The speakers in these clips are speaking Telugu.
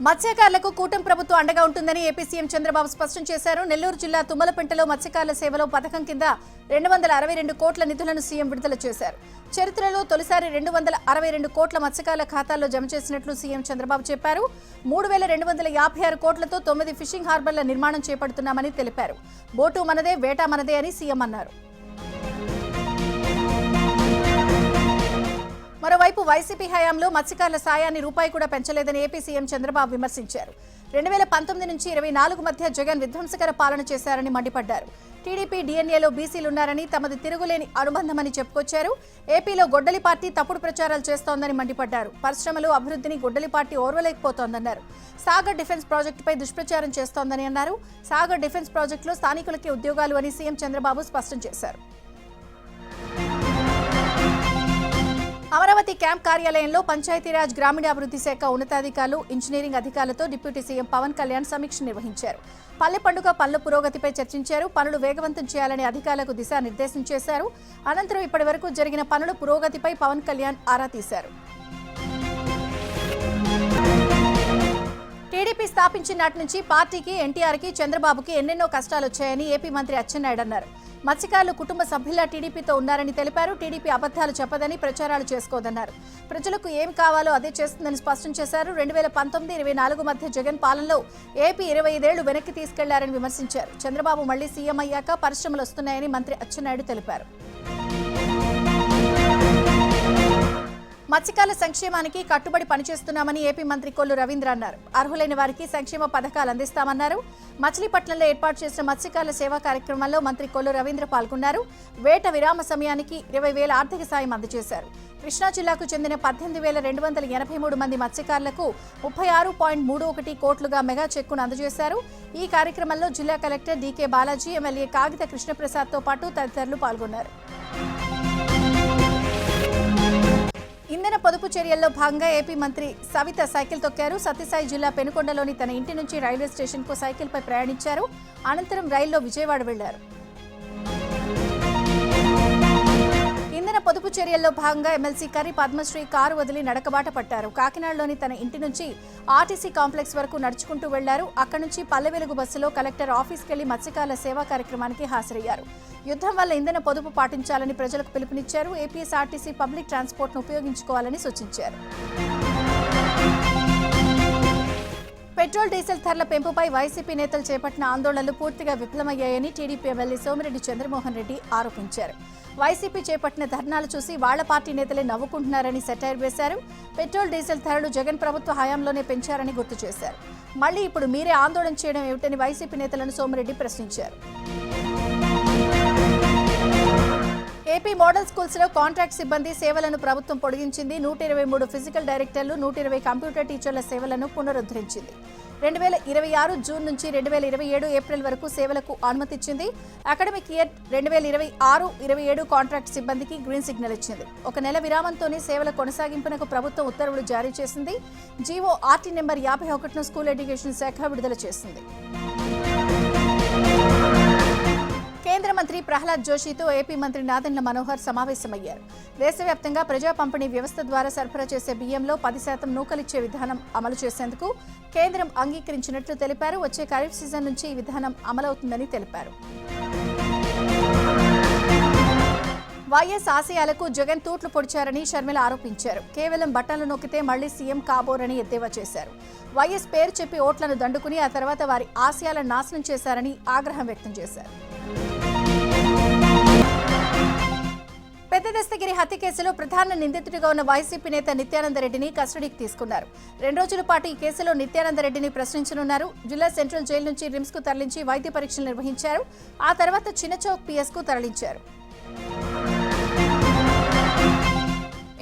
మత్స్యకారులకు కూటమి ప్రభుత్వం అండగా ఉంటుందని ఏపీ సీఎం చంద్రబాబు స్పష్టం చేశారు. నెల్లూరు జిల్లా తుమ్మలపెంటలో మత్స్యకారుల సేవలో పథకం కింద 262 కోట్ల నిధులను సీఎం విడుదల చేశారు. చరిత్రలో తొలిసారి 262 కోట్ల మత్స్యకారుల ఖాతాల్లో జమ చేసినట్లు సీఎం చంద్రబాబు చెప్పారు. 3256 కోట్లతో 9 ఫిషింగ్ హార్బర్ల నిర్మాణం చేపడుతున్నామని తెలిపారు. బోటు మనదే, వేట మనదే అని సీఎం అన్నారు. మరోవైపు వైసీపీ హయాంలో మత్స్యకారుల సాయాన్ని రూపాయి కూడా పెంచలేదని ఏపీ సీఎం చంద్రబాబు విమర్శించారు. 2019 నుంచి 24 మధ్య జగన్ విధ్వంసకర పాలన చేశారని మండిపడ్డారు. టీడీపీ డీఎన్ఏలో బీసీలున్నారని తమది తిరుగులేని అనుబంధమని చెప్పుకొచ్చారు. ఏపీలో గొడ్డలి పార్టీ తప్పుడు ప్రచారాలు చేస్తోందని మండిపడ్డారు. పరిశ్రమలు అభివృద్ధిని గొడ్డలి పార్టీ ఓర్వలేకపోతోందన్నారు. సాగర్ డిఫెన్స్ ప్రాజెక్టుపై దుష్ప్రచారం చేస్తోందని అన్నారు. సాగర్ డిఫెన్స్ ప్రాజెక్టులో స్థానికులకే ఉద్యోగాలు అని సీఎం చంద్రబాబు స్పష్టం చేశారు. అమరావతి క్యాంప్ కార్యాలయంలో పంచాయతీరాజ్ గ్రామీణాభివృద్ధి శాఖ ఉన్నతాధికారులు, ఇంజనీరింగ్ అధికారులతో డిప్యూటీ సీఎం పవన్ కళ్యాణ్ సమీక్ష నిర్వహించారు. పల్లె పండుగ పనుల పురోగతిపై చర్చించారు. పనులు వేగవంతం చేయాలని అధికారులకు దిశానిర్దేశం చేశారు. అనంతరం ఇప్పటి వరకు జరిగిన పనుల పురోగతిపై పవన్ కళ్యాణ్ ఆరా తీశారు. టీడీపీ స్థాపించిన నాటి నుంచి పార్టీకి, ఎన్టీఆర్కి, చంద్రబాబుకి ఎన్నెన్నో కష్టాలు వచ్చాయని ఏపీ మంత్రి అచ్చెన్నాయుడు అన్నారు. మత్స్యకారులు కుటుంబ సభ్యుల టీడీపీతో ఉన్నారని తెలిపారు. టీడీపీ అబద్దాలు చెప్పదని, ప్రచారాలు చేసుకోదన్నారు. ప్రజలకు ఏం కావాలో అదే చేస్తుందని స్పష్టం చేశారు. 2019-24 మధ్య జగన్ పాలనలో ఏపీ 25 ఏళ్లు వెనక్కి తీసుకెళ్లారని విమర్శించారు. చంద్రబాబు మళ్లీ సీఎం అయ్యాక పరిశ్రమలు వస్తున్నాయని మంత్రి అచ్చెన్నాయుడు తెలిపారు. మత్స్యకారుల సంక్షేమానికి కట్టుబడి పనిచేస్తున్నామని ఏపీ మంత్రి కొల్లు రవీంద్ర అన్నారు. అర్హులైన వారికి సంక్షేమ పథకాలు అందిస్తామన్నారు. మచిలీపట్నంలో ఏర్పాటు చేసిన మత్స్యకారుల సేవా కార్యక్రమంలో మంత్రి కొల్లు రవీంద్ర పాల్గొన్నారు. వేట విరామ సమయానికి 20,000 ఆర్థిక సాయం అందజేశారు. కృష్ణా జిల్లాకు చెందిన 18,283 మంది మత్స్యకారులకు 36.31 కోట్లుగా మెగా చెక్కును అందజేశారు. ఈ కార్యక్రమంలో జిల్లా కలెక్టర్ డీకే బాలాజీ, ఎమ్మెల్యే కాగిత కృష్ణప్రసాద్తో పాటు తదితరులు పాల్గొన్నారు. ఇంధన పొదుపు చర్యల్లో భాగంగా ఏపీ మంత్రి సవిత సైకిల్ తొక్కారు. సత్యసాయి జిల్లా పెనుకొండలోని తన ఇంటి నుంచి రైల్వే స్టేషన్కు సైకిల్పై ప్రయాణించారు. అనంతరం రైల్లో విజయవాడ వెళ్లారు. ఇంధన పొదుపు చర్యల్లో భాగంగా ఎమ్మెల్సీ కర్రి పద్మశ్రీ కారు వదిలి నడకబాట పట్టారు. కాకినాడలోని తన ఇంటి నుంచి ఆర్టీసీ కాంప్లెక్స్ వరకు నడుచుకుంటూ వెళ్లారు. అక్కడి నుంచి పల్లె వెలుగు బస్సులో కలెక్టర్ ఆఫీస్కెళ్లి మత్స్యకారుల సేవా కార్యక్రమానికి హాజరయ్యారు. యుద్ధం వల్ల ఇంధన పొదుపు పాటించాలని ప్రజలకు పిలుపునిచ్చారు. ఏపీఎస్ఆర్టీసీ పబ్లిక్ ట్రాన్స్పోర్ట్ను ఉపయోగించుకోవాలని సూచించారు. పెట్రోల్, డీజిల్ ధరల పెంపుపై వైసీపీ నేతలు చేపట్టిన ఆందోళనలు పూర్తిగా విఫలమయ్యాయని టీడీపీ ఎమ్మెల్యే సోమిరెడ్డి చంద్రమోహన్ రెడ్డి ఆరోపించారు. వైసీపీ చేపట్టిన ధర్నాలు చూసి వాళ్ల పార్టీ నేతలే నవ్వుకుంటున్నారని సెటైర్ వేశారు. పెట్రోల్, డీజిల్ ధరలు జగన్ ప్రభుత్వ హయాంలోనే పెంచారని గుర్తు చేశారు. మళ్లీ ఇప్పుడు మీరే ఆందోళన చేయడం ఏమిటని వైసీపీ నేతలను సోమిరెడ్డి ప్రశ్నించారు. ఏపీ మోడల్ స్కూల్స్ లో కాంట్రాక్ట్ సిబ్బంది సేవలను ప్రభుత్వం పొడిగించింది. 123 ఫిజికల్ డైరెక్టర్లు, 120 కంప్యూటర్ టీచర్ల సేవలను పునరుద్ధరించింది. 2026 జూన్ నుంచి 2027 ఏప్రిల్ వరకు సేవలకు అనుమతిచ్చింది. అకాడమిక్ ఇయర్ 2026-27 కాంట్రాక్ట్ సిబ్బందికి గ్రీన్ సిగ్నల్ ఇచ్చింది. ఒక నెల విరామంతోనే సేవల కొనసాగింపునకు ప్రభుత్వం ఉత్తర్వులు జారీ చేసింది. జీవో ఆర్టీ నెంబర్ 51ను స్కూల్ ఎడ్యుకేషన్ శాఖ విడుదల చేసింది. కేంద్ర మంత్రి ప్రహ్లాద్ జోషితో ఏపీ మంత్రి నాదెండ్ల మనోహర్ సమావేశమయ్యారు. దేశవ్యాప్తంగా ప్రజా పంపిణీ వ్యవస్థ ద్వారా సరఫరా చేసే బియ్యంలో 10% నూకలిచ్చే విధానం అమలు చేసేందుకు కేంద్రం అంగీకరించినట్లు తెలిపారు. వచ్చే ఖరీఫ్ సీజన్ నుంచి ఈ విధానం అమలవుతుందని తెలిపారు. వైఎస్ ఆశయాలకు జగన్ తూట్లు పొడిచారని షర్మిల ఆరోపించారు. కేవలం బట్టలు నొక్కితే మళ్లీ సీఎం కాబోరని ఎద్దేవా చేశారు. వైఎస్ పేరు చెప్పి ఓట్లను దండుకుని ఆ తర్వాత వారి ఆశయాలను నాశనం చేశారని ఆగ్రహం వ్యక్తం చేశారు. పెద్ద దస్తగిరి హత్య కేసులో ప్రధాన నిందితుడిగా ఉన్న వైసీపీ నేత నిత్యానందరెడ్డిని కస్టడీకి తీసుకున్నారు. 2 రోజుల పాటు ఈ కేసులో నిత్యానందరెడ్డిని ప్రశ్నించనున్నారు. జిల్లా సెంట్రల్ జైలు నుంచి రిమ్స్ కు తరలించి వైద్య పరీక్షలు నిర్వహించారు. ఆ తర్వాత చిన్నచౌక్ పిఎస్ కు తరలించారు.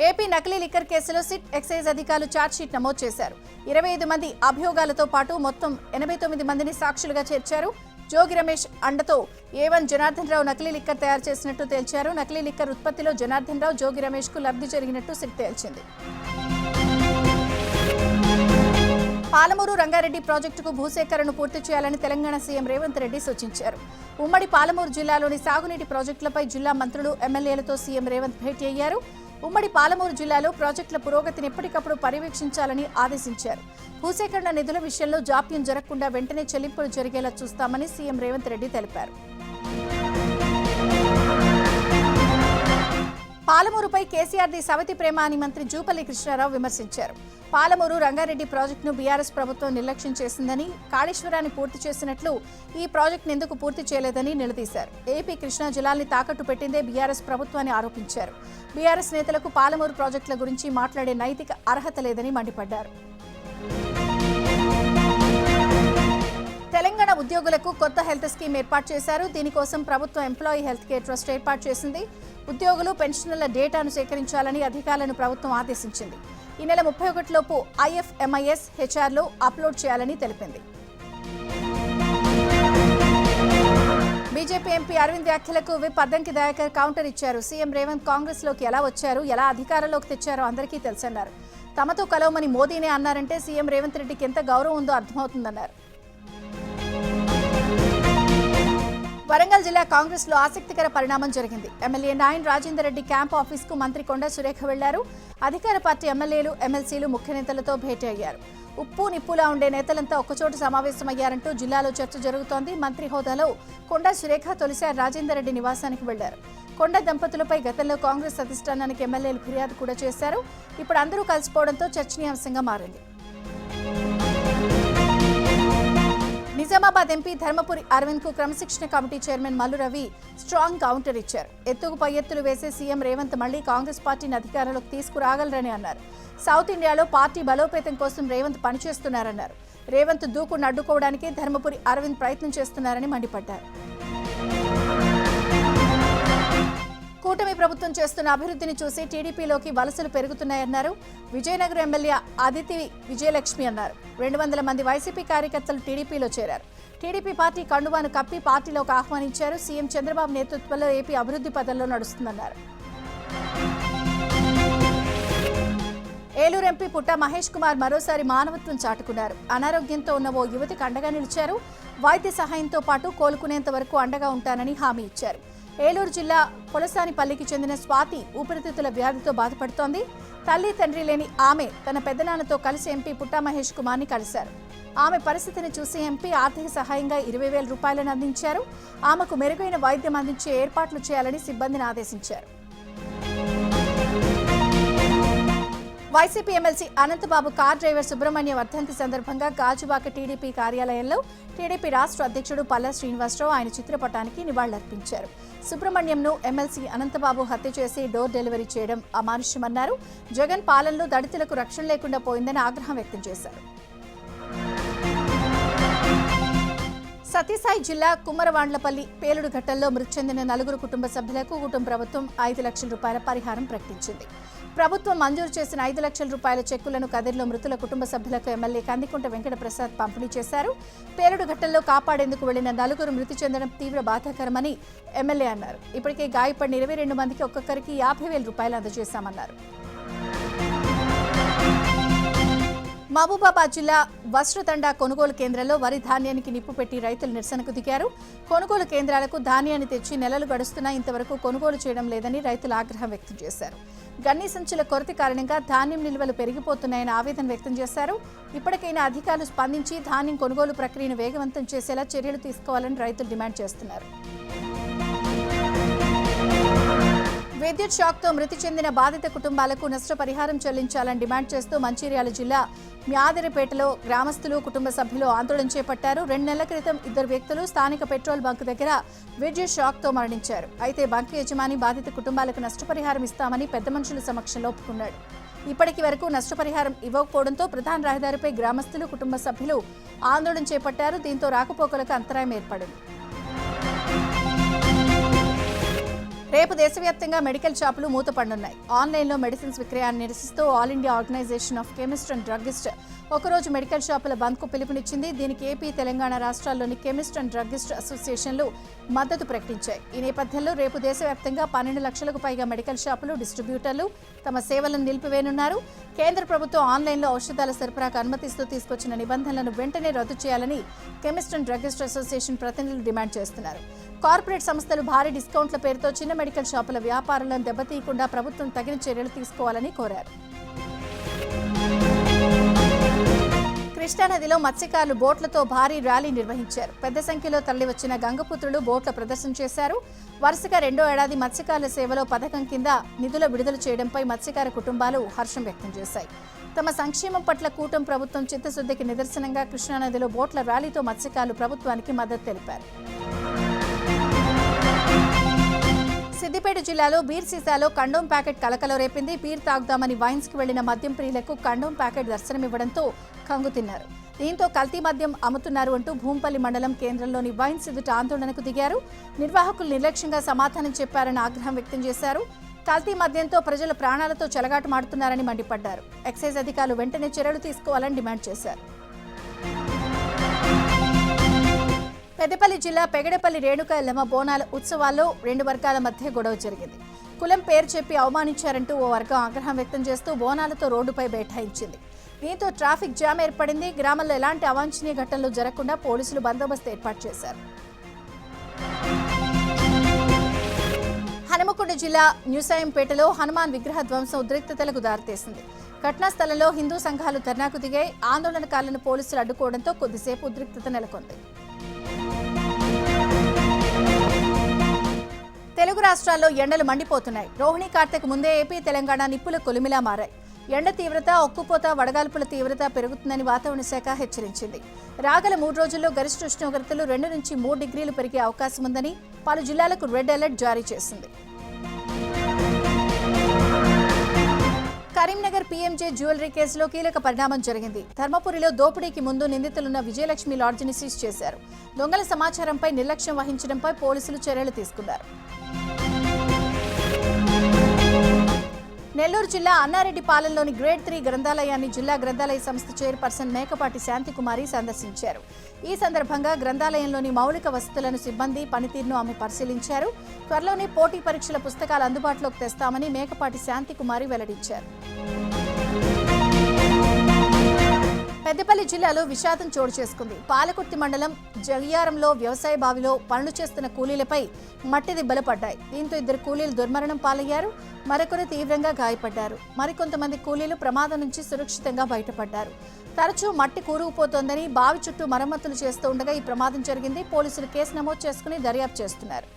ఏపీ నకిలీ లిక్కర్ కేసులో సిట్, ఎక్సైజ్ అధికారులు ఛార్జ్షీట్ నమోదు చేశారు. 25 మంది అభియోగాలతో పాటు మొత్తం 89 మందిని సాక్షులుగా చేర్చారు. జోగి రమేష్ అండతో A1 జనార్దన్ రావు నకిలీ లిక్కర్ తయారు చేసినట్టు తేల్చారు. నకిలీ లిక్కర్ ఉత్పత్తిలో జనార్దన్ రావు, జోగి రమేష్ కు లబ్ధి జరిగినట్టు సిట్ తేల్చింది. పాలమూరు రంగారెడ్డి ప్రాజెక్టుకు భూసేకరణను పూర్తి చేయాలని తెలంగాణ సీఎం రేవంత్ రెడ్డి సూచించారు. ఉమ్మడి పాలమూరు జిల్లాలోని సాగునీటి ప్రాజెక్టులపై జిల్లా మంత్రులు, ఎమ్మెల్యేలతో సీఎం రేవంత్ భేటీ అయ్యారు. ఉమ్మడి పాలమూరు జిల్లాలో ప్రాజెక్టుల పురోగతిని ఎప్పటికప్పుడు పర్యవేక్షించాలని ఆదేశించారు. భూసేకరణ నిధుల విషయంలో జాప్యం జరగకుండా వెంటనే చెల్లింపులు జరిగేలా చూస్తామని సీఎం రేవంత్ రెడ్డి తెలిపారు. పాలమూరుపై కేసీఆర్ది సవతి ప్రేమ అని మంత్రి జూపల్లి కృష్ణారావు విమర్శించారు. పాలమూరు రంగారెడ్డి ప్రాజెక్టును బీఆర్ఎస్ ప్రభుత్వం నిర్లక్ష్యం చేసిందని, కాళేశ్వరాన్ని పూర్తి చేసినట్లు ఈ ప్రాజెక్టును ఎందుకు పూర్తి చేయలేదని నిలదీశారు. ఏపీ కృష్ణా జలాల్ని తాకట్టు పెట్టిందే బీఆర్ఎస్ ప్రభుత్వాన్ని ఆరోపించారు. బీఆర్ఎస్ నేతలకు పాలమూరు ప్రాజెక్టుల గురించి మాట్లాడే నైతిక అర్హత లేదని మండిపడ్డారు. తెలంగాణ ఉద్యోగులకు కొత్త హెల్త్ స్కీమ్ ఏర్పాటు చేశారు. దీనికోసం ప్రభుత్వం ఎంప్లాయీ హెల్త్ కేర్ ట్రస్ట్ ఏర్పాటు చేసింది. ఉద్యోగులు పెన్షనర్ల డేటాను సేకరించాలని అధికారులను ప్రభుత్వం ఆదేశించింది. ఈ నెల 31 లోపు IFMIS హెచ్ఆర్లో అప్లోడ్ చేయాలని తెలిపింది. బీజేపీ ఎంపీ అరవింద్ వ్యాఖ్యలకు విప్ అద్దంకి దయాకర్ కౌంటర్ ఇచ్చారు. సీఎం రేవంత్ కాంగ్రెస్ లోకి ఎలా వచ్చారు, ఎలా అధికారంలోకి తెచ్చారో అందరికీ తెలుసన్నారు. తమతో కలవమని మోదీనే అన్నారంటే సీఎం రేవంత్ రెడ్డికి ఎంత గౌరవం ఉందో అర్థమవుతుందన్నారు. వరంగల్ జిల్లా కాంగ్రెస్ లో ఆసక్తికర పరిణామం జరిగింది. MLA Nayan Rajender Reddy camp office కు మంత్రి కొండా సురేఖ వెళ్లారు. అధికార పార్టీ ఎమ్మెల్యేలు, ఎమ్మెల్సీలు ముఖ్య నేతలతో భేటీ అయ్యారు. ఉప్పు నిప్పులా ఉండే నేతలంతా ఒక్కచోట సమావేశమయ్యారంటూ జిల్లాలో చర్చ జరుగుతోంది. మంత్రి హోదాలో కొండా సురేఖ తొలిసారి రాజేందర్ రెడ్డి నివాసానికి వెళ్లారు. కొండ దంపతులపై గతంలో కాంగ్రెస్ అధిష్టానానికి ఎమ్మెల్యేలు ఫిర్యాదు కూడా చేశారు. ఇప్పుడు అందరూ కలిసిపోవడంతో చర్చనీయాంశంగా మారింది. నిజామాబాద్ ఎంపీ ధర్మపురి అరవింద్ కు క్రమశిక్షణ committee chairman Mallu Ravi strong counter ఇచ్చారు. ఎత్తుకు పై ఎత్తులు వేసే సీఎం రేవంత్ మళ్లీ కాంగ్రెస్ పార్టీని అధికారంలోకి తీసుకురాగలరని అన్నారు. సౌత్ ఇండియాలో పార్టీ బలోపేతం కోసం రేవంత్ పనిచేస్తున్నారన్నారు. రేవంత్ దూకును అడ్డుకోవడానికి ధర్మపురి అరవింద్ ప్రయత్నం చేస్తున్నారని మండిపడ్డారు. కూటమి ప్రభుత్వం చేస్తున్న అభివృద్ధిని చూసి టీడీపీలోకి వలసలు పెరుగుతున్నాయన్నారు. విజయనగరం ఎమ్మెల్యే అదితి విజయలక్ష్మి అన్నారు. 200 మంది వైసీపీ కార్యకర్తలు టీడీపీలో చేరారు. టీడీపీ పార్టీ కండువాను కప్పి పార్టీలోకి ఆహ్వానించారు. సీఎం చంద్రబాబు నేతృత్వంలో ఏపీ అభివృద్ధి పథంలో నడుస్తుందన్నారు. ఏలూరు ఎంపీ పుట్ట మహేష్ కుమార్ మరోసారి మానవత్వం చాటుకున్నారు. అనారోగ్యంతో ఉన్న ఓ యువతికి అండగా నిలిచారు. వైద్య సహాయంతో పాటు కోలుకునేంత వరకు అండగా ఉంటానని హామీ ఇచ్చారు. ఏలూరు జిల్లా పొలసానిపల్లికి చెందిన స్వాతి ఊపిరితిత్తుల వ్యాధితో బాధపడుతోంది. తల్లి తండ్రి లేని ఆమె తన పెద్దనాన్నతో కలిసి ఎంపీ పుట్టా మహేష్ కుమార్ని కలిశారు. ఆమె పరిస్థితిని చూసి ఎంపీ ఆర్థిక సహాయంగా 20,000 రూపాయలను అందించారు. ఆమెకు మెరుగైన వైద్యం అందించే ఏర్పాట్లు చేయాలని సిబ్బందిని ఆదేశించారు. YCP MLC Anantha Babu car driver Subrahmanya వర్ధంతి సందర్భంగా గాజువాక టీడీపీ కార్యాలయంలో టీడీపీ రాష్ట్ర అధ్యక్షుడు పల్లా శ్రీనివాసరావు ఆయన చిత్రపటానికి నివాళులర్పించారు. సుబ్రహ్మణ్యంను ఎమ్మెల్సీ అనంతబాబు హత్య చేసి డోర్ డెలివరీ చేయడం అమానుష్యమన్నారు. జగన్ పాలనలో దళితులకు రక్షణ లేకుండా పోయిందని ఆగ్రహం వ్యక్తం చేశారు. సత్యసాయి జిల్లా కుమ్మరవాండ్లపల్లి పేలుడు ఘటనలో మృతి చెందిన 4 కుటుంబ సభ్యులకు కుటుంబ ప్రభుత్వం 5 లక్షల రూపాయల పరిహారం ప్రకటించింది. ప్రభుత్వం మంజూరు చేసిన 5 లక్షల రూపాయల చెక్కులను కదిరిలో మృతుల కుటుంబ సభ్యులకు ఎమ్మెల్యే కందికుంట వెంకటప్రసాద్ పంపిణీ చేశారు. పేలుడు ఘటనలో కాపాడేందుకు వెళ్లిన 4 మృతి చెందడం తీవ్ర బాధాకరమని ఎమ్మెల్యే అన్నారు. ఇప్పటికే గాయపడిన 22 మందికి ఒక్కొక్కరికి 50,000 రూపాయలు అందజేశామన్నారు. మహబూబాబాద్ జిల్లా వస్త్రతండా కొనుగోలు కేంద్రంలో వరి ధాన్యానికి నిప్పు పెట్టి రైతులు నిరసనకు దిగారు. కొనుగోలు కేంద్రాలకు ధాన్యాన్ని తెచ్చి నెలలు గడుస్తున్నా ఇంతవరకు కొనుగోలు చేయడం లేదని రైతులు ఆగ్రహం వ్యక్తం చేశారు. గన్ని సంచుల కొరత కారణంగా ధాన్యం నిల్వలు పెరిగిపోతున్నాయని ఆవేదన వ్యక్తం చేశారు. ఇప్పటికైనా అధికారులు స్పందించి ధాన్యం కొనుగోలు ప్రక్రియను వేగవంతం చేసేలా చర్యలు తీసుకోవాలని రైతులు డిమాండ్ చేస్తున్నారు. విద్యుత్ షాక్తో మృతి చెందిన బాధిత కుటుంబాలకు నష్టపరిహారం చెల్లించాలని డిమాండ్ చేస్తూ మంచిర్యాల జిల్లా మ్యాదిరిపేటలో గ్రామస్తులు కుటుంబ సభ్యులు ఆందోళన చేపట్టారు. 2 నెలల క్రితం 2 వ్యక్తులు స్థానిక పెట్రోల్ బంక్ దగ్గర విద్యుత్ షాక్తో మరణించారు. అయితే బంక్ యజమాని బాధిత కుటుంబాలకు నష్టపరిహారం ఇస్తామని పెద్ద మనుషుల సమక్షంలో ఒప్పుకున్నాడు. ఇప్పటికి వరకు నష్టపరిహారం ఇవ్వకపోవడంతో ప్రధాన రహదారిపై గ్రామస్తులు కుటుంబ సభ్యులు ఆందోళన చేపట్టారు. దీంతో రాకపోకలకు అంతరాయం ఏర్పడింది. రేపు దేశవ్యాప్తంగా మెడికల్ షాపులు మూతపడనున్నాయి. ఆన్లైన్లో మెడిసిన్స్ విక్రయాన్ని నిరసిస్తూ all India organisation of chemist and druggist ఒకరోజు మెడికల్ షాపుల బంద్కు పిలుపునిచ్చింది. దీనికి ఏపీ, తెలంగాణ రాష్ట్రాల్లోని కెమిస్ట్ అండ్ డ్రగ్గిస్ట్ అసోసియేషన్లు మద్దతు ప్రకటించాయి. ఈ నేపథ్యంలో రేపు దేశవ్యాప్తంగా 12 లక్షలకు పైగా మెడికల్ షాపులు, డిస్ట్రిబ్యూటర్లు తమ సేవలను నిలిపివేయనున్నారు. కేంద్ర ప్రభుత్వం ఆన్లైన్లో ఔషధాల సరఫరాకు అనుమతిస్తూ తీసుకొచ్చిన నిబంధనలను వెంటనే రద్దు చేయాలని కెమిస్ట్ అండ్ డ్రగ్గిస్ట్ అసోసియేషన్ ప్రతినిధులు డిమాండ్ చేస్తున్నారు. కార్పొరేట్ సంస్థలు భారీ డిస్కౌంట్ల పేరుతో చిన్న మెడికల్ షాపుల వ్యాపారులను దెబ్బతీయకుండా ప్రభుత్వం తగిన చర్యలు తీసుకోవాలని కోరారు. కృష్ణానదిలో మత్స్యకారులు బోట్లతో భారీ ర్యాలీ నిర్వహించారు. పెద్ద సంఖ్యలో తరలివచ్చిన గంగపుత్రులు బోట్ల ప్రదర్శన చేశారు. వరుసగా 2వ ఏడాది మత్స్యకారుల సేవలో పథకం కింద నిధుల విడుదల చేయడంపై మత్స్యకార కుటుంబాలు హర్షం వ్యక్తం చేశాయి. తమ సంక్షేమం పట్ల కూటమి ప్రభుత్వం చిత్తశుద్ధికి నిదర్శనంగా కృష్ణానదిలో బోట్ల ర్యాలీతో మత్స్యకారులు ప్రభుత్వానికి మద్దతు తెలిపారు. సిద్దిపేట జిల్లాలో బీర్ సీసాలో కండోమ్ ప్యాకెట్ కలకలో రేపింది. బీర్ తాగుదామని వైన్స్ కి వెళ్లిన మద్యం ప్రియులకు కండోమ్ ప్యాకెట్ దర్శనమివ్వడంతో కంగు తిన్నారు. దీంతో కల్తీ మద్యం అమ్ముతున్నారు అంటూ భూంపల్లి మండలం కేంద్రంలోని వైన్స్ ఎదుట ఆందోళనకు దిగారు. నిర్వాహకులు నిర్లక్ష్యంగా సమాధానం చెప్పారని ఆగ్రహం వ్యక్తం చేశారు. కల్తీ మద్యంతో ప్రజల ప్రాణాలతో చెలగాటమాడుతున్నారని మండిపడ్డారు. ఎక్సైజ్ అధికారులు వెంటనే చర్యలు తీసుకోవాలని డిమాండ్ చేశారు. పెద్దపల్లి జిల్లా పెగడపల్లి రేణుక ఎల్లమ్మ బోనాల ఉత్సవాల్లో 2 వర్గాల మధ్య గొడవ జరిగింది. కులం పేరు చెప్పి అవమానించారంటూ ఓ వర్గం ఆగ్రహం వ్యక్తం చేస్తూ బోనాలతో రోడ్డుపై బైఠాయించింది. దీంతో ట్రాఫిక్ జామ్ ఏర్పడింది. గ్రామంలో ఎలాంటి అవాంఛనీయ ఘటనలు జరగకుండా పోలీసులు బందోబస్తు ఏర్పాటు చేశారు. హనుమకొండ జిల్లా న్యూసాయంపేటలో హనుమాన్ విగ్రహ ధ్వంసం ఉద్రిక్తతలకు దారితీసింది. ఘటనా స్థలంలో హిందూ సంఘాలు ధర్నాకు దిగాయి. ఆందోళనకారులను పోలీసులు అడ్డుకోవడంతో కొద్దిసేపు ఉద్రిక్తత నెలకొంది. తెలుగు రాష్ట్రాల్లో ఎండలు మండిపోతున్నాయి. రోహిణి కార్తెకు ముందే ఏపీ, తెలంగాణ నిప్పుల కొలిమిలా మారాయి. ఎండ తీవ్రత, ఒక్కుపోత, వడగాల్పుల తీవ్రత పెరుగుతుందని వాతావరణ శాఖ హెచ్చరించింది. రాగల 3 రోజుల్లో గరిష్ట ఉష్ణోగ్రతలు 2 నుంచి 3 డిగ్రీలు పెరిగే అవకాశం ఉందని పలు జిల్లాలకు రెడ్ అలర్ట్ జారీ చేసింది. కరీంనగర్ పీఎంజే జ్యువెలరీ కేసులో కీలక పరిణామం జరిగింది. ధర్మపురిలో దోపిడీకి ముందు నిందితులున్న విజయలక్ష్మి లాడ్జిని సీజ్ చేశారు. దొంగల సమాచారంపై నిర్లక్ష్యం వహించడంపై పోలీసులు చర్యలు తీసుకున్నారు. నెల్లూరు జిల్లా అన్నారెడ్డిపాలెంలోని గ్రేడ్ 3 గ్రంథాలయాన్ని జిల్లా గ్రంథాలయ సంస్థ చైర్పర్సన్ మేకపాటి శాంతికుమారి సందర్శించారు. ఈ సందర్భంగా గ్రంథాలయంలోని మౌలిక వసతులను, సిబ్బంది పనితీరును ఆమె పరిశీలించారు. త్వరలోనే పోటీ పరీక్షల పుస్తకాలు అందుబాటులోకి తెస్తామని మేకపాటి శాంతికుమారి వెల్లడించారు. పెద్దపల్లి జిల్లాలో విషాదం చోటు చేసుకుంది. పాలకుర్తి మండలం జగియారంలో వ్యవసాయ బావిలో పనులు చేస్తున్న కూలీలపై మట్టి దిబ్బలు పడ్డాయి. దీంతో 2 కూలీలు దుర్మరణం పాలయ్యారు. మరొకరు తీవ్రంగా గాయపడ్డారు. మరికొంతమంది కూలీలు ప్రమాదం నుంచి సురక్షితంగా బయటపడ్డారు. తరచూ మట్టి కూరుకుపోతోందని బావి చుట్టూ మరమ్మతులు చేస్తూ ఉండగా ఈ ప్రమాదం జరిగింది. పోలీసులు కేసు నమోదు చేసుకుని దర్యాప్తు చేస్తున్నారు.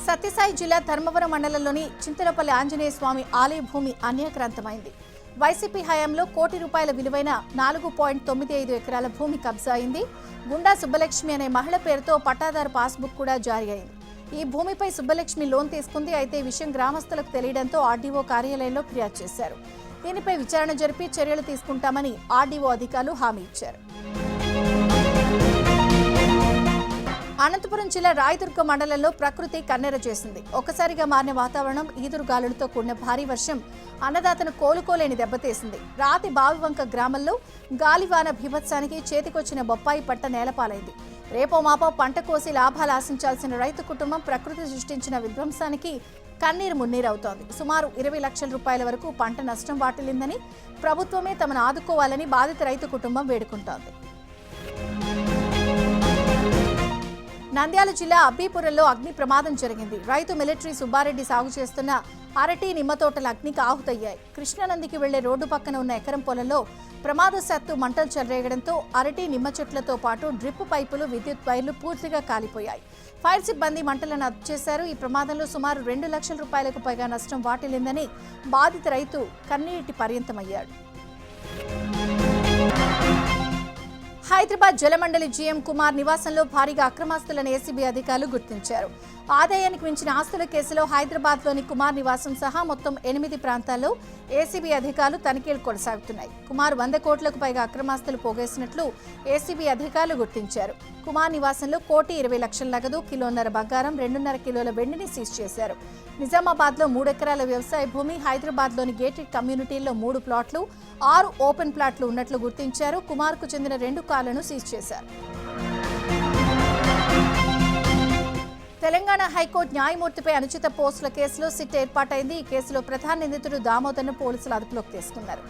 సత్యసాయి జిల్లా ధర్మవరం మండలంలోని చింతలపల్లి ఆంజనేయ స్వామి ఆలయ భూమి అన్యాక్రాంతమైంది. వైసీపీ హయాంలో ₹1 కోటి విలువైన 4.95 ఎకరాల భూమి కబ్జా అయింది. గుండా సుబ్బలక్ష్మి అనే మహిళ పేరుతో పట్టాదారు పాస్బుక్ కూడా జారీ అయింది. ఈ భూమిపై సుబ్బలక్ష్మి లోన్ తీసుకుంది. అయితే ఈ విషయం గ్రామస్తులకు తెలియడంతో ఆర్డీఓ కార్యాలయంలో ఫిర్యాదు చేశారు. దీనిపై విచారణ జరిపి చర్యలు తీసుకుంటామని ఆర్డీఓ అధికారులు హామీ ఇచ్చారు. అనంతపురం జిల్లా రాయదుర్గ మండలంలో ప్రకృతి కన్నెర చేసింది. ఒక్కసారిగా మారిన వాతావరణం, ఈదురుగాలులతో కూడిన భారీ వర్షం అన్నదాతను కోలుకోలేని దెబ్బతీసింది. రాతి బావివంక గ్రామంలో గాలివాన బీభత్సానికి చేతికొచ్చిన బొప్పాయి పంట నేలపాలైంది. రేపో మాపో పంట కోసి లాభాలు ఆశించాల్సిన రైతు కుటుంబం ప్రకృతి సృష్టించిన విధ్వంసానికి కన్నీరు మున్నీరవుతోంది. సుమారు 20 లక్షల రూపాయల వరకు పంట నష్టం వాటిల్లిందని, ప్రభుత్వమే తమను ఆదుకోవాలని బాధిత రైతు కుటుంబం వేడుకుంటోంది. నంద్యాల జిల్లా అబ్బీపురంలో అగ్ని ప్రమాదం జరిగింది. రైతు మిలిటరీ సుబ్బారెడ్డి సాగు చేస్తున్న అరటి, నిమ్మ తోటల అగ్నికి ఆహుతయ్యాయి. కృష్ణానందికి వెళ్లే రోడ్డు పక్కన ఉన్న ఎకరం పొలంలో ప్రమాదవశాత్తు మంటలు చెలరేగడంతో అరటి, నిమ్మ చెట్లతో పాటు డ్రిప్ పైపులు, విద్యుత్ వైర్లు పూర్తిగా కాలిపోయాయి. ఫైర్ సిబ్బంది మంటలను అదుపు చేశారు. ఈ ప్రమాదంలో సుమారు 2 లక్షల రూపాయలకు పైగా నష్టం వాటిల్లిందని బాధిత రైతు కన్నీటి పర్యంతమయ్యాడు. హైదరాబాద్ జలమండలి జీఎం కుమార్ నివాసంలో భారీగా అక్రమాస్తులను ఏసీబీ అధికారులు గుర్తించారు. ఆదాయానికి మించిన ఆస్తుల కేసులో హైదరాబాద్లోని కుమార్ నివాసం సహా మొత్తం 8 ప్రాంతాల్లో ఏసీబీ అధికారులు తనిఖీలు కొనసాగుతున్నాయి. కుమార్ 100 కోట్లకు పైగా అక్రమాస్తులు పోగేసినట్లు ఏసీబీ అధికారులు గుర్తించారు. కుమార్ నివాసంలో 1,20,00,000 నగదు, కిలోన్నర బంగారం, 2.5 కిలోల వెండిని సీజ్ చేశారు. నిజామాబాద్లో 3 ఎకరాల వ్యవసాయ భూమి, హైదరాబాద్లోని గేటెడ్ కమ్యూనిటీల్లో 3 ప్లాట్లు, 6 ఓపెన్ ప్లాట్లు ఉన్నట్లు గుర్తించారు. కుమార్కు చెందిన 2 కార్లను సీజ్ చేశారు. తెలంగాణ హైకోర్టు న్యాయమూర్తిపై అనుచిత పోస్టుల కేసులో సిట్ ఏర్పాటైంది. ఈ కేసులో ప్రధాన నిందితుడు దామోదర్ను పోలీసులు అదుపులోకి తీసుకున్నారు.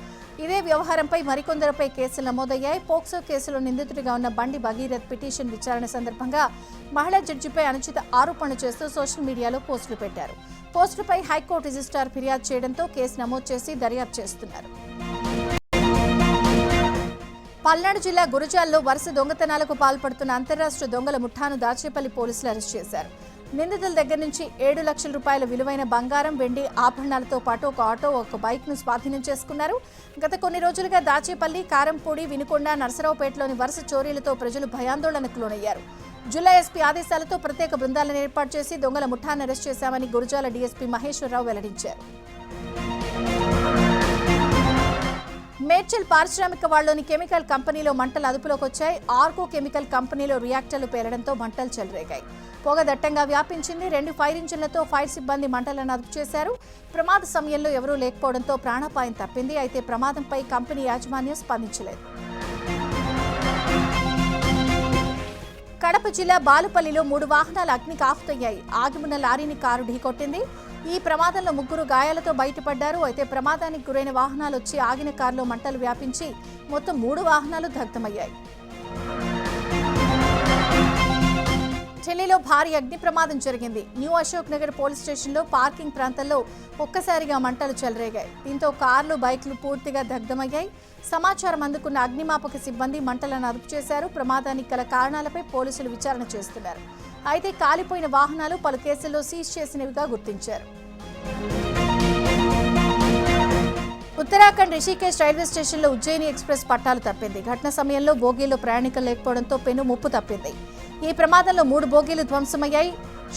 ఇదే వ్యవహారంపై మరికొందరిపై కేసులు నమోదయ్యాయి. పోక్సో కేసులో నిందితుడిగా ఉన్న బండి భగీరథ్ పిటిషన్ విచారణ సందర్భంగా మహిళా జడ్జిపై అనుచిత ఆరోపణలు చేస్తూ సోషల్ మీడియాలో పోస్టులు పెట్టారు. పోస్టులపై హైకోర్టు రిజిస్ట్రార్ ఫిర్యాదు చేయడంతో కేసు నమోదు చేసి దర్యాప్తు చేస్తున్నారు. పల్నాడు జిల్లా గురజాల్లో వరుస దొంగతనాలకు పాల్పడుతున్న అంతర్రాష్ట్ర దొంగల ముఠాను దాచేపల్లి పోలీసులు అరెస్ట్ చేశారు. నిందితుల దగ్గర నుంచి 7 లక్షల రూపాయల విలువైన బంగారం, వెండి ఆభరణాలతో పాటు ఒక ఆటో, ఒక బైక్ను స్వాధీనం చేసుకున్నారు. గత కొన్ని రోజులుగా దాచేపల్లి, కారంపూడి, వినుకొండ, నర్సరావుపేటలోని వరుస చోరీలతో ప్రజలు భయాందోళనకు లోనయ్యారు. జిల్లా ఎస్పీ ఆదేశాలతో ప్రత్యేక బృందాలను ఏర్పాటు చేసి దొంగల ముఠాను అరెస్ట్ చేశామని గురజాల డీఎస్పీ మహేశ్వరరావు వెల్లడించారు. మేడ్చల్ పారిశ్రామిక వాడలోని కెమికల్ కంపెనీలో మంటలు అదుపులోకి వచ్చాయి. ఆర్కో కెమికల్ కంపెనీలో రియాక్టర్లు పేలడంతో మంటలు చెలరేగాయి. పొగ దట్టంగా వ్యాపించింది. 2 ఫైర్ ఇంజిన్లతో ఫైర్ సిబ్బంది మంటలను అదుపు చేశారు. ప్రమాద సమయంలో ఎవరూ లేకపోవడంతో ప్రాణాపాయం తప్పింది. అయితే ప్రమాదంపై కంపెనీ యాజమాన్యం స్పందించలేదు. కడప జిల్లా బాలుపల్లిలో 3 వాహనాలు అగ్నికి ఆహుతయ్యాయి. ఆగిమున్న లారీని కారు ఢీకొట్టింది. ఈ ప్రమాదంలో 3 గాయాలతో బయటపడ్డారు. అయితే ప్రమాదానికి గురైన వాహనాలు వచ్చి ఆగిన కారులో మంటలు వ్యాపించి మొత్తం 3 వాహనాలు దగ్ధమయ్యాయి. ఢిల్లీలో భారీ అగ్ని ప్రమాదం జరిగింది. న్యూ అశోక్ నగర్ పోలీస్ స్టేషన్లో పార్కింగ్ ప్రాంతంలో ఒక్కసారిగా మంటలు చెలరేగాయి. దీంతో కార్లు, బైక్లు పూర్తిగా దగ్ధమయ్యాయి. సమాచారం అందుకున్న అగ్నిమాపక సిబ్బంది మంటలను అదుపు చేశారు. ప్రమాదానికి గల కారణాలపై పోలీసులు విచారణ చేస్తున్నారు. అయితే కాలిపోయిన వాహనాలు పలు కేసుల్లో సీజ్ చేసినవిగా గుర్తించారు. ఉత్తరాఖండ్ రిషికేశ్ రైల్వే స్టేషన్లో ఉజ్జయిని ఎక్స్ప్రెస్ పట్టాలు తప్పింది. ఘటన సమయంలో బోగీలో ప్రయాణికులు లేకపోవడంతో పెను ముప్పు తప్పింది. ఈ ప్రమాదంలో 3 బోగీలు ధ్వంసమయ్యాయి.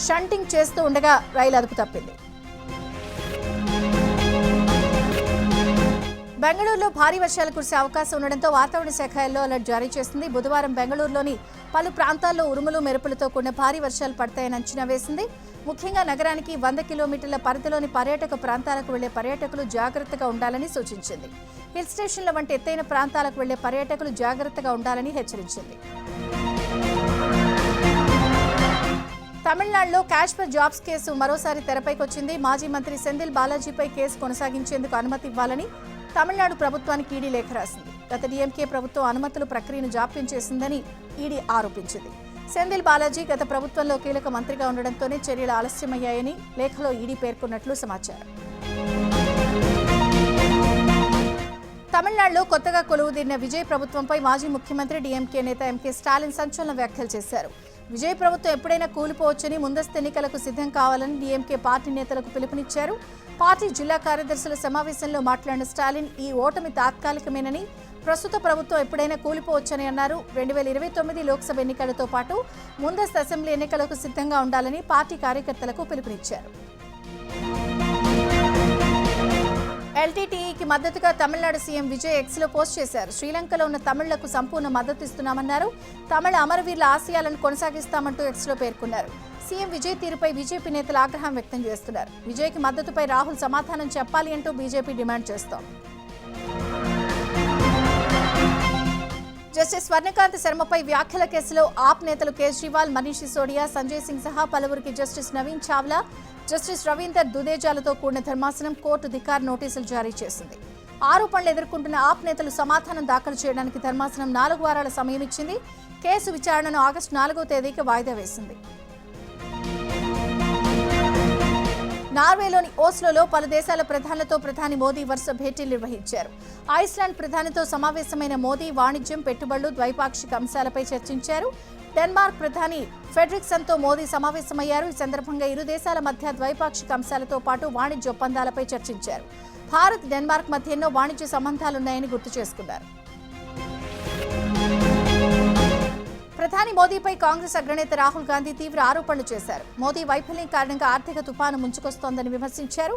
షంటింగ్ చేస్తూ ఉండగా రైలు అదుపు తప్పింది. బెంగళూరులో భారీ వర్షాలు కురిసే అవకాశం ఉండడంతో వాతావరణ శాఖ ఎల్లో అలర్ట్ జారీ చేసింది. బుధవారం బెంగళూరులోని పలు ప్రాంతాల్లో ఉరుములు, మెరుపులతో కూడిన భారీ వర్షాలు పడతాయని అంచనా వేసింది. ముఖ్యంగా నగరానికి 100 కిలోమీటర్ల పరిధిలోని పర్యాటక ప్రాంతాలకు వెళ్లే పర్యాటకులు జాగ్రత్తగా ఉండాలని సూచించింది. హిల్ స్టేషన్ల వంటి ఎత్తైన ప్రాంతాలకు వెళ్లే పర్యాటకులు జాగ్రత్తగా ఉండాలని హెచ్చరించింది. తమిళనాడులో క్యాష్ ఫర్ జాబ్స్ కేసు మరోసారి తెరపైకి వచ్చింది. మాజీ మంత్రి సెంధిల్ బాలాజీపై కేసు కొనసాగించేందుకు అనుమతి ఇవ్వాలని తమిళనాడు ప్రభుత్వానికి ఈడీ లేఖ రాసింది. గత డీఎంకే ప్రభుత్వం అనుమతుల ప్రక్రియను జాప్యం చేసిందని ఈడీ ఆరోపించింది. సెంధిల్ బాలాజీ గత ప్రభుత్వంలో కీలక మంత్రిగా ఉండడంతోనే చర్యలు ఆలస్యమయ్యాయని లేఖలో ఈడీ పేర్కొన్నట్లు సమాచారం. తమిళనాడులో కొత్తగా కొలువుదీరిన విజయ్ ప్రభుత్వంపై మాజీ ముఖ్యమంత్రి డీఎంకే నేత ఎంకే స్టాలిన్ సంచలన వ్యాఖ్యలు చేశారు. విజయ్ ప్రభుత్వం ఎప్పుడైనా కూలిపోవచ్చని, ముందస్తు ఎన్నికలకు సిద్ధం కావాలని డీఎంకే పార్టీ నేతలకు పిలుపునిచ్చారు. పార్టీ జిల్లా కార్యదర్శుల సమావేశంలో మాట్లాడిన స్టాలిన్ ఈ ఓటమి తాత్కాలికమేనని, ప్రస్తుత ప్రభుత్వం ఎప్పుడైనా కూలిపోవచ్చని అన్నారు. 2029 లోక్సభ ఎన్నికలతో పాటు ముందస్తు అసెంబ్లీ ఎన్నికలకు సిద్ధంగా ఉండాలని పార్టీ కార్యకర్తలకు పిలుపునిచ్చారు. ఎల్టీటీఈకి మద్దతుగా తమిళనాడు సీఎం విజయ్ ఎక్స్లో పోస్ట్ చేశారు. శ్రీలంకలో ఉన్న తమిళులకు సంపూర్ణ మద్దతు ఇస్తున్నామన్నారు. తమిళ అమరవీరుల ఆశయాలను కొనసాగిస్తామంటూ ఎక్స్లో పేర్కొన్నారు. సీఎం విజయ్ తీరుపై బీజేపీ నేతలు ఆగ్రహం వ్యక్తం చేస్తున్నారు. విజయ్కి మద్దతుపై రాహుల్ సమాధానం చెప్పాలి అంటూ బీజేపీ డిమాండ్ చేస్తోంది. జస్టిస్ స్వర్ణకాంత్ శర్మపై వ్యాఖ్యల కేసులో ఆప్ నేతలు కేజ్రీవాల్, మనీష్ సిసోడియా, సంజయ్ సింగ్ సహా పలువురికి జస్టిస్ నవీన్ చావ్లా, జస్టిస్ రవీందర్ దుదేజాలతో కూడిన ధర్మాసనం కోర్టు ధిక్కార్ నోటీసులు జారీ చేసింది. ఆరోపణలు ఎదుర్కొంటున్న ఆప్ నేతలు సమాధానం దాఖలు చేయడానికి ధర్మాసనం 4 వారాల సమయం ఇచ్చింది. కేసు విచారణను ఆగస్టు 4వ తేదీకి వాయిదా వేసింది. నార్వేలోని ఓస్లోలో పలు దేశాల ప్రధానులతో ప్రధాని మోదీ వరుస భేటీలు నిర్వహించారు. ఐస్లాండ్ ప్రధానితో సమావేశమైన మోదీ వాణిజ్యం, పెట్టుబడులు, ద్వైపాక్షిక అంశాలపై చర్చించారు. డెన్మార్క్ ప్రధాని ఫెడ్రిక్సన్తో మోదీ సమావేశమయ్యారు. ఈ సందర్భంగా ఇరు దేశాల మధ్య ద్వైపాక్షిక అంశాలతో పాటు వాణిజ్య ఒప్పందాలపై చర్చించారు. భారత్, డెన్మార్క్ మధ్య ఎన్నో వాణిజ్య సంబంధాలున్నాయని గుర్తు చేసుకున్నారు. ప్రధాని మోదీపై కాంగ్రెస్ అగ్రనేత రాహుల్ గాంధీ తీవ్ర ఆరోపణలు చేశారు. మోదీ వైఫల్యం కారణంగా ఆర్థిక తుఫాను ముంచుకొస్తోందని విమర్శించారు.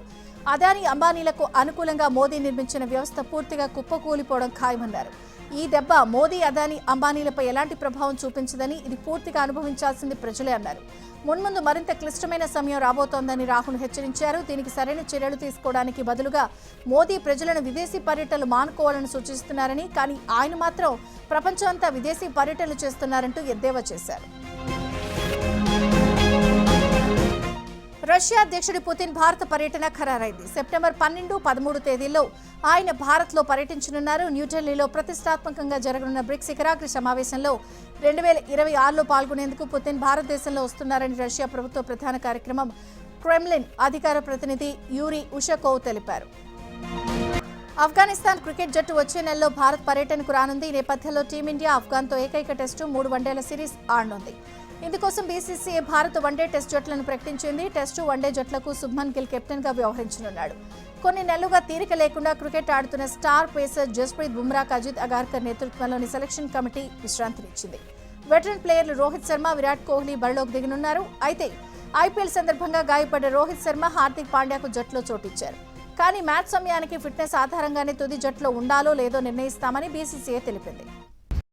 అదానీ, అంబానీలకు అనుకూలంగా మోదీ నిర్మించిన వ్యవస్థ పూర్తిగా కుప్పకూలిపోవడం ఖాయమన్నారు. ఈ దెబ్బ మోదీ, అదానీ, అంబానీలపై ఎలాంటి ప్రభావం చూపించదని, ఇది పూర్తిగా అనుభవించాల్సింది ప్రజలే అన్నారు. మున్ముందు మరింత క్లిష్టమైన సమయం రాబోతోందని రాహుల్ హెచ్చరించారు. దీనికి సరైన చర్యలు తీసుకోవడానికి బదులుగా మోదీ ప్రజలను విదేశీ పర్యటనలు మానుకోవాలని సూచిస్తున్నారని, కానీ ఆయన మాత్రం ప్రపంచం అంతా విదేశీ పర్యటనలు చేస్తున్నారంటూ ఎద్దేవా చేశారు. రష్యా అధ్యక్షుడి పుతిన్ భారత పర్యటన ఖరారైంది. సెప్టెంబర్ 12, 13 తేదీల్లో ఆయన భారత్లో పర్యటించనున్నారు. న్యూఢిల్లీలో ప్రతిష్టాత్మకంగా జరగనున్న బ్రిక్స్ శిఖరాగ్ర సమావేశంలో 2026లో పాల్గొనేందుకు పుతిన్ భారతదేశంలో వస్తున్నారని రష్యా ప్రభుత్వ ప్రధాన కార్యక్రమం క్రెమ్లిన్ అధికార ప్రతినిధి యూరీ ఉషకోవ్ తెలిపారు. ఆఫ్ఘనిస్తాన్ క్రికెట్ జట్టు వచ్చే నెలలో భారత్ పర్యటనకు రానుంది. ఈ నేపథ్యంలో టీమిండియా ఆఫ్ఘన్తో ఏకైక టెస్టు 3 వన్డేల సిరీస్ ఆడనుంది. ఇందుకోసం బీసీసీఐ భారత్ వన్డే టెస్ట్ జట్లను ప్రకటించింది. టెస్టు, వన్డే జట్లకు శుభ్మన్ గిల్ కెప్టెన్గా వ్యవహరించనున్నాడు. కొన్ని నెలలుగా తీరిక లేకుండా క్రికెట్ ఆడుతున్న స్టార్ పేసర్ జస్ప్రీత్ బుమ్రాకు అజిత్ అగార్కర్ నేతృత్వంలోని సెలక్షన్ కమిటీ విశ్రాంతినిచ్చింది. వెటరన్ ప్లేయర్లు రోహిత్ శర్మ, విరాట్ కోహ్లీ బరిలోకి దిగనున్నారు. అయితే ఐపీఎల్ సందర్భంగా గాయపడ్డ రోహిత్ శర్మ, హార్దిక్ పాండ్యాకు జట్టులో చోటిచ్చారు. కానీ మ్యాచ్ సమయానికి ఫిట్నెస్ ఆధారంగానే తుది జట్టులో ఉండాలో లేదో నిర్ణయిస్తామని బీసీసీఐ తెలిపింది.